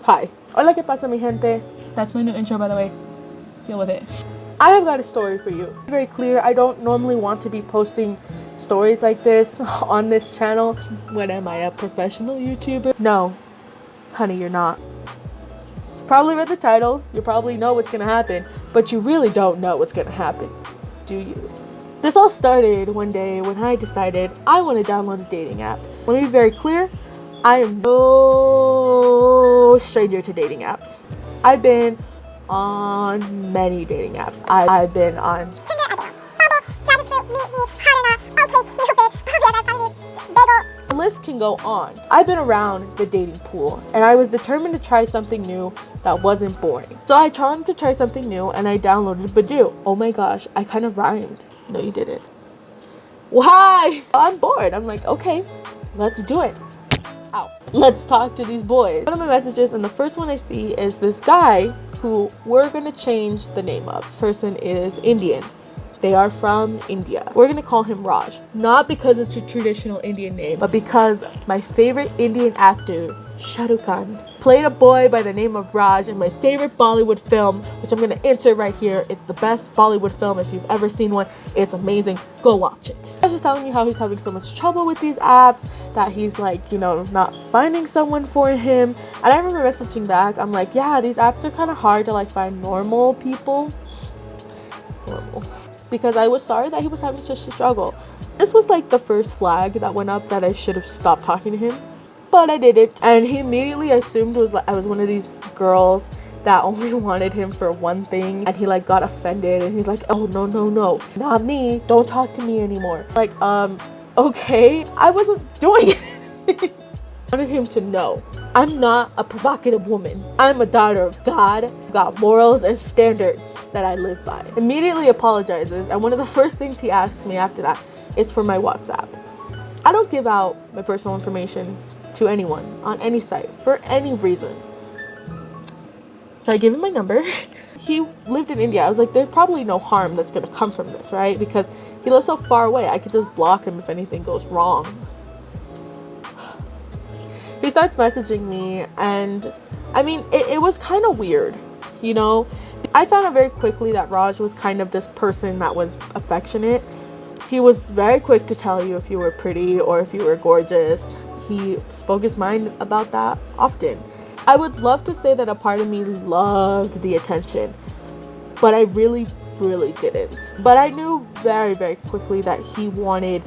Hi. Hola, ¿qué pasa, mi gente? That's my new intro, by the way. Deal with it. I have got a story for you. Very clear, I don't normally want to be posting stories like this on this channel. What am I, a professional YouTuber? No, honey, you're not. Probably read the title, you probably know what's gonna happen, but you really don't know what's gonna happen, do you? This all started one day when I decided I want to download a dating app. Let me be very clear, I am no stranger to dating apps. I've been on many dating apps. I've been on the list can go on. I've been around the dating pool and I was determined to try something new that wasn't boring. So I tried to try something new and I downloaded Badoo. Oh my gosh, I kind of rhymed. No, you didn't. Why? I'm bored. I'm like, okay, let's do it. Ow. Let's talk to these boys. One of my messages, and the first one I see is this guy who we're gonna change the name of. Person is Indian. They are from India. We're gonna call him Raj. Not because it's a traditional Indian name, but because my favorite Indian actor, Shah Rukh Khan, played a boy by the name of Raj in my favorite Bollywood film, which I'm gonna insert right here. It's the best Bollywood film if you've ever seen one. It's amazing. Go watch it. I was just telling you how he's having so much trouble with these apps, that he's like, you know, not finding someone for him. And I remember messaging back, I'm like, yeah, these apps are kind of hard to like find normal people. Normal. Because I was sorry that he was having such a struggle. This was like the first flag that went up that I should have stopped talking to him. But I didn't, and he immediately assumed I was one of these girls that only wanted him for one thing, and he like got offended and he's like, oh no, not me, don't talk to me anymore. Like, okay, I wasn't doing it. I wanted him to know I'm not a provocative woman. I'm a daughter of God, got morals and standards that I live by. Immediately apologizes, and one of the first things he asks me after that is for my WhatsApp. I don't give out my personal information to anyone on any site for any reason. So I gave him my number. He lived in India. I was like, there's probably no harm that's gonna come from this, right? Because he lives so far away. I could just block him if anything goes wrong. He starts messaging me, and I mean, it was kind of weird, you know? I found out very quickly that Raj was kind of this person that was affectionate. He was very quick to tell you if you were pretty or if you were gorgeous. He spoke his mind about that often. I would love to say that a part of me loved the attention, but I really didn't. But I knew very quickly that he wanted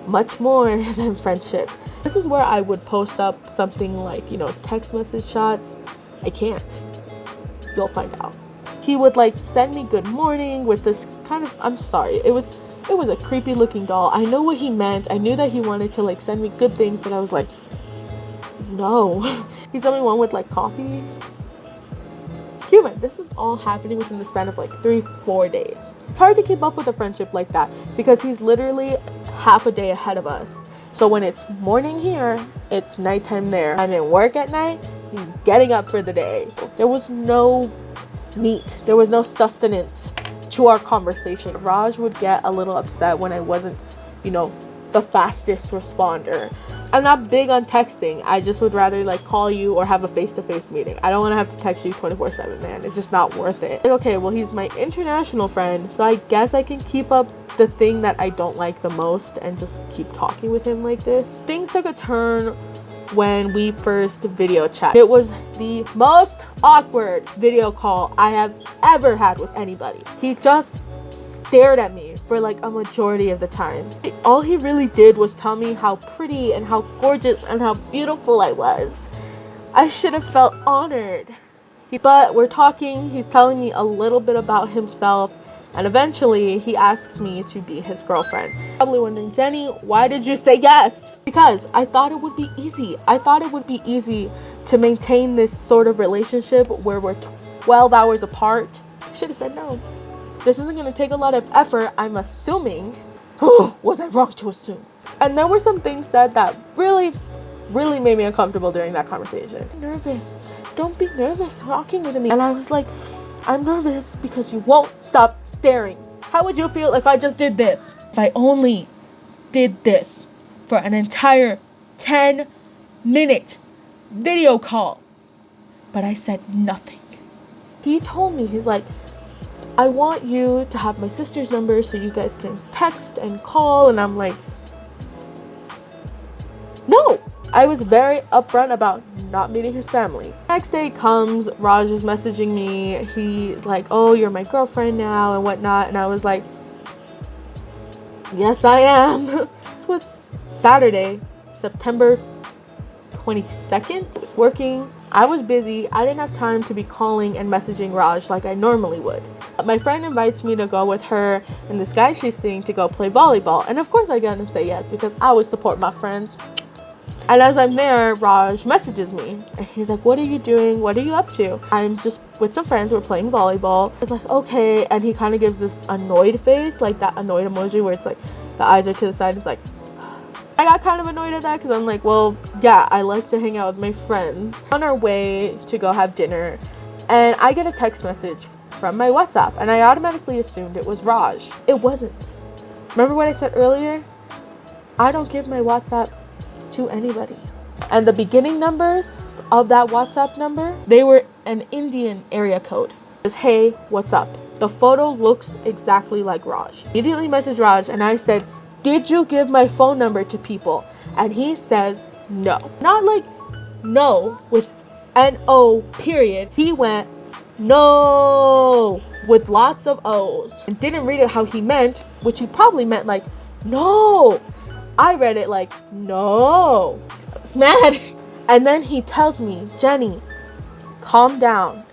much more than friendship. This is where I would post up something like, you know, text message shots. I can't. You'll find out. He would like send me good morning with this kind of, I'm sorry, it was a creepy looking doll. I know what he meant. I knew that he wanted to like send me good things, but I was like, no. He sent me one with like coffee. Human, this is all happening within the span of like 3-4 days. It's hard to keep up with a friendship like that because he's literally half a day ahead of us. So when it's morning here, it's nighttime there. I'm in work at night, he's getting up for the day. There was no meat. There was no sustenance to our conversation. Raj would get a little upset when I wasn't, you know, the fastest responder. I'm not big on texting. I just would rather like call you or have a face-to-face meeting. I don't want to have to text you 24/7, man. It's just not worth it. Like, okay, well, he's my international friend, so I guess I can keep up the thing that I don't like the most and just keep talking with him like this. Things took a turn when we first video chat. It was the most awkward video call I have ever had with anybody. He just stared at me for like a majority of the time. All he really did was tell me how pretty and how gorgeous and how beautiful I was. I should have felt honored. But we're talking, he's telling me a little bit about himself, and eventually he asks me to be his girlfriend. Probably wondering, Jenny, why did you say yes? Because I thought it would be easy. I thought it would be easy to maintain this sort of relationship where we're 12 hours apart. I should have said no. This isn't going to take a lot of effort, I'm assuming. Was I wrong to assume? And there were some things said that really made me uncomfortable during that conversation. Nervous. Don't be nervous talking with me. And I was like, I'm nervous because you won't stop staring. How would you feel if I just did this? If I only did this for an entire 10-minute video call. but I said nothing. He told me, he's like, I want you to have my sister's number so you guys can text and call. And I'm like, no. I was very upfront about not meeting his family. Next day comes, Raj is messaging me. He's like, oh, you're my girlfriend now and whatnot. And I was like, yes, I am. This was Saturday, September 22nd. I was working. I was busy. I didn't have time to be calling and messaging Raj like I normally would. My friend invites me to go with her and this guy she's seeing to go play volleyball. And of course I gotta say yes because I always support my friends. And as I'm there, Raj messages me. And he's like, what are you doing? What are you up to? I'm just with some friends. We're playing volleyball. It's like, okay. And he kind of gives this annoyed face, like that annoyed emoji where it's like the eyes are to the side. It's like, I got kind of annoyed at that because I'm like, well, yeah, I like to hang out with my friends. On our way to go have dinner, and I get a text message from my WhatsApp, and I automatically assumed it was Raj. It wasn't. Remember what I said earlier? I don't give my WhatsApp to anybody. And the beginning numbers of that WhatsApp number, they were an Indian area code. It says, hey, what's up? The photo looks exactly like Raj. Immediately messaged Raj and I said, did you give my phone number to people? And he says, no. Not like no with N-O period. He went, no, with lots of O's. And didn't read it how he meant, which he probably meant like, no. I read it like, no. I was mad. And then he tells me, Jenny, calm down.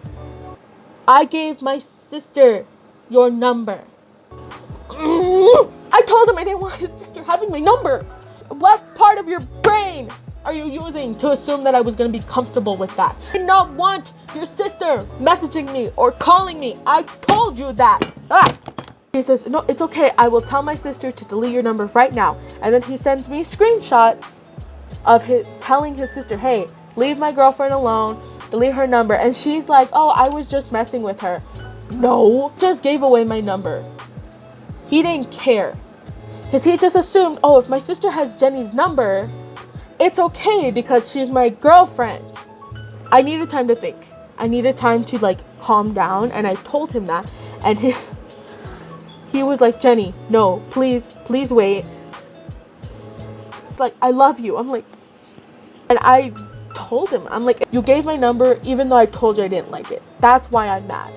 I gave my sister your number. I told him I didn't want his sister having my number. What part of your brain are you using to assume that I was going to be comfortable with that? I did not want your sister messaging me or calling me. I told you that. Ah. He says, no, it's okay. I will tell my sister to delete your number right now. And then he sends me screenshots of his telling his sister, hey, leave my girlfriend alone, delete her number. And she's like, oh, I was just messing with her. No, just gave away my number. He didn't care. Because he just assumed, oh, if my sister has Jenny's number, it's okay because she's my girlfriend. I needed time to think. I needed time to like calm down. And I told him that. And he was like, Jenny, no, please wait. It's like, I love you. I'm like, and I told him, I'm like, you gave my number even though I told you I didn't like it. That's why I'm mad.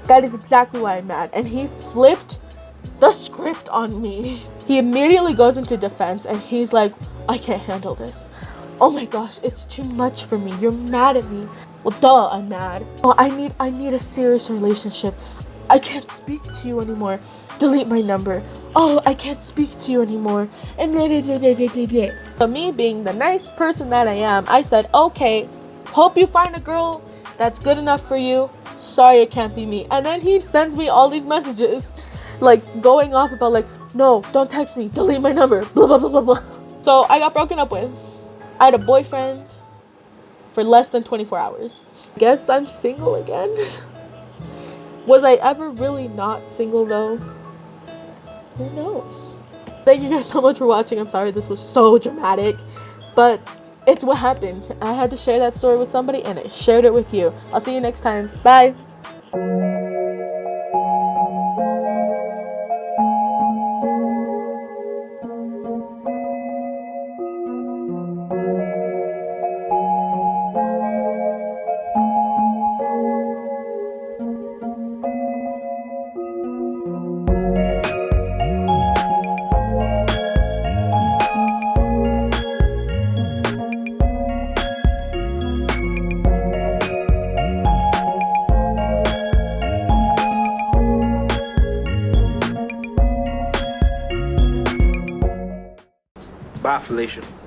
That is exactly why I'm mad. And he flipped the script on me. He immediately goes into defense and he's like, I can't handle this. Oh my gosh, it's too much for me. You're mad at me. Well, duh, I'm mad. Oh, I need a serious relationship. I can't speak to you anymore. Delete my number. Oh, I can't speak to you anymore. And blah, blah, blah, blah, blah, blah. So me being the nice person that I am, I said, okay, hope you find a girl that's good enough for you. Sorry, it can't be me. And then he sends me all these messages, like going off about like, no, don't text me. Delete my number. Blah, blah, blah, blah, blah. So I got broken up with. I had a boyfriend for less than 24 hours. Guess I'm single again. Was I ever really not single though? Who knows? Thank you guys so much for watching. I'm sorry this was so dramatic, but it's what happened. I had to share that story with somebody and I shared it with you. I'll see you next time. Bye. Bye, Felicia.